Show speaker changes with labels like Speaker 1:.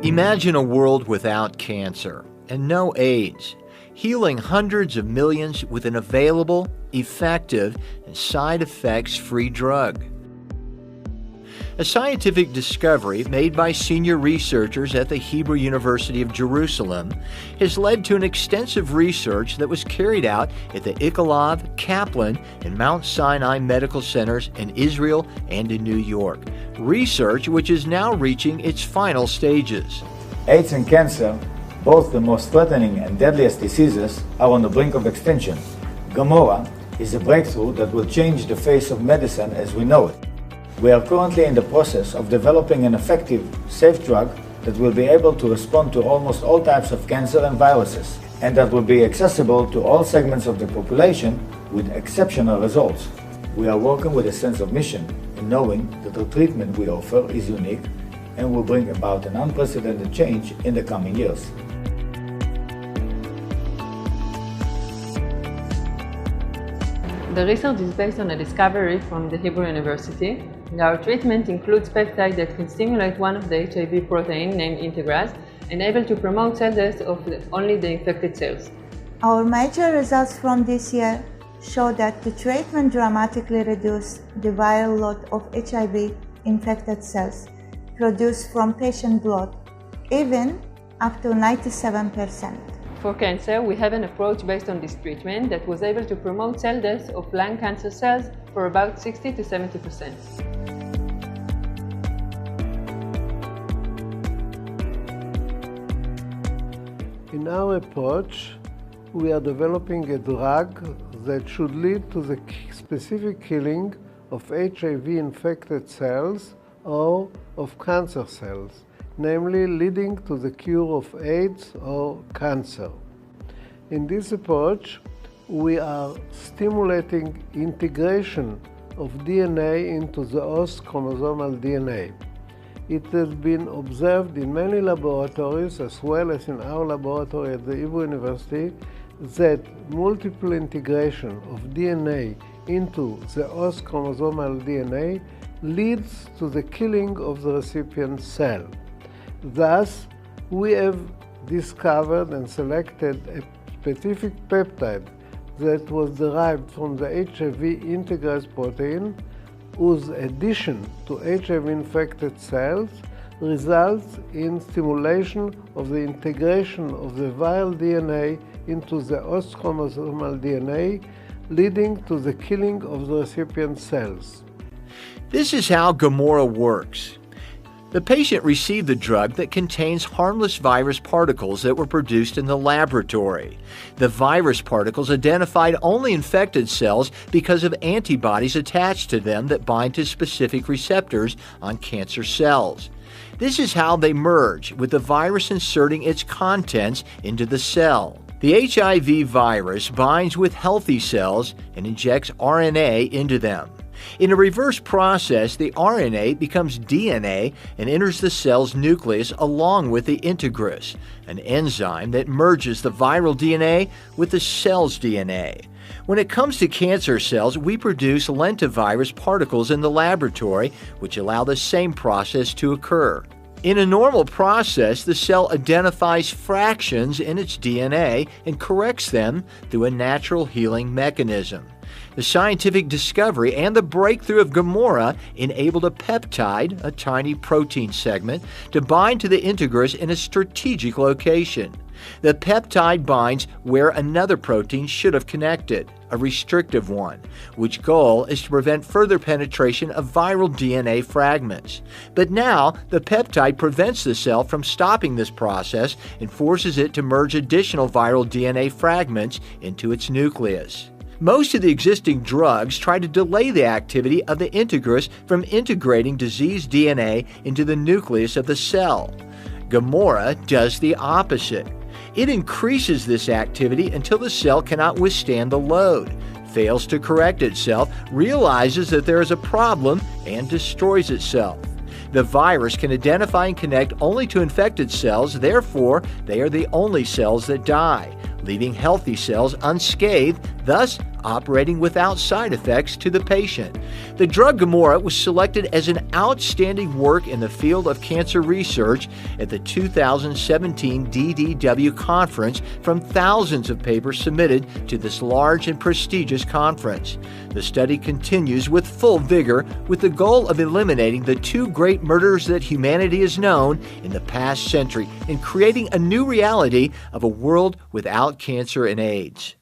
Speaker 1: Imagine a world without cancer and no AIDS, healing hundreds of millions with an available, effective, and side effects-free drug. A scientific discovery made by senior researchers at the Hebrew University of Jerusalem has led to an extensive research that was carried out at the Ichilov, Kaplan, and Mount Sinai medical centers in Israel and in New York. Research which is now reaching its final stages.
Speaker 2: AIDS and cancer, both the most threatening and deadliest diseases, are on the brink of extinction. Gomorrah is a breakthrough that will change the face of medicine as we know it. We are currently in the process of developing an effective, safe drug that will be able to respond to almost all types of cancer and viruses, and that will be accessible to all segments of the population with exceptional results. We are working with a sense of mission in knowing that the treatment we offer is unique and will bring about an unprecedented change in the coming years.
Speaker 3: The research is based on a discovery from the Hebrew University. Our treatment includes peptide that can stimulate one of the HIV protein named integrase and able to promote cell death of only the infected cells.
Speaker 4: Our major results from this year show that the treatment dramatically reduced the viral load of HIV-infected cells produced from patient blood, even up to 97%.
Speaker 3: For cancer, we have an approach based on this treatment that was able to promote cell death of lung cancer cells for about 60 to 70%.
Speaker 5: In our approach, we are developing a drug that should lead to the specific killing of HIV-infected cells or of cancer cells, namely leading to the cure of AIDS or cancer. In this approach, we are stimulating integration of DNA into the host chromosomal DNA. It has been observed in many laboratories, as well as in our laboratory at the Hebrew University, that multiple integration of DNA into the host chromosomal DNA leads to the killing of the recipient cell. Thus, we have discovered and selected a specific peptide that was derived from the HIV integrase protein, whose addition to HIV-infected cells results in stimulation of the integration of the viral DNA into the host chromosomal DNA, leading to the killing of the recipient cells.
Speaker 1: This is how Gomorrah works. The patient received the drug that contains harmless virus particles that were produced in the laboratory. The virus particles identified only infected cells because of antibodies attached to them that bind to specific receptors on cancer cells. This is how they merge, with the virus inserting its contents into the cell. The HIV virus binds with healthy cells and injects RNA into them. In a reverse process, the RNA becomes DNA and enters the cell's nucleus along with the integrase, an enzyme that merges the viral DNA with the cell's DNA. When it comes to cancer cells, we produce lentivirus particles in the laboratory, which allow the same process to occur. In a normal process, the cell identifies fractions in its DNA and corrects them through a natural healing mechanism. The scientific discovery and the breakthrough of Gomorrah enabled a peptide, a tiny protein segment, to bind to the integrase in a strategic location. The peptide binds where another protein should have connected, a restrictive one, which goal is to prevent further penetration of viral DNA fragments. But now, the peptide prevents the cell from stopping this process and forces it to merge additional viral DNA fragments into its nucleus. Most of the existing drugs try to delay the activity of the integrase from integrating diseased DNA into the nucleus of the cell. Gomorrah does the opposite. It increases this activity until the cell cannot withstand the load, fails to correct itself, realizes that there is a problem, and destroys itself. The virus can identify and connect only to infected cells, therefore, they are the only cells that die, leaving healthy cells unscathed thus operating without side effects to the patient. The drug Gomorrah was selected as an outstanding work in the field of cancer research at the 2017 DDW conference from thousands of papers submitted to this large and prestigious conference. The study continues with full vigor with the goal of eliminating the two great murders that humanity has known in the past century and creating a new reality of a world without cancer and AIDS.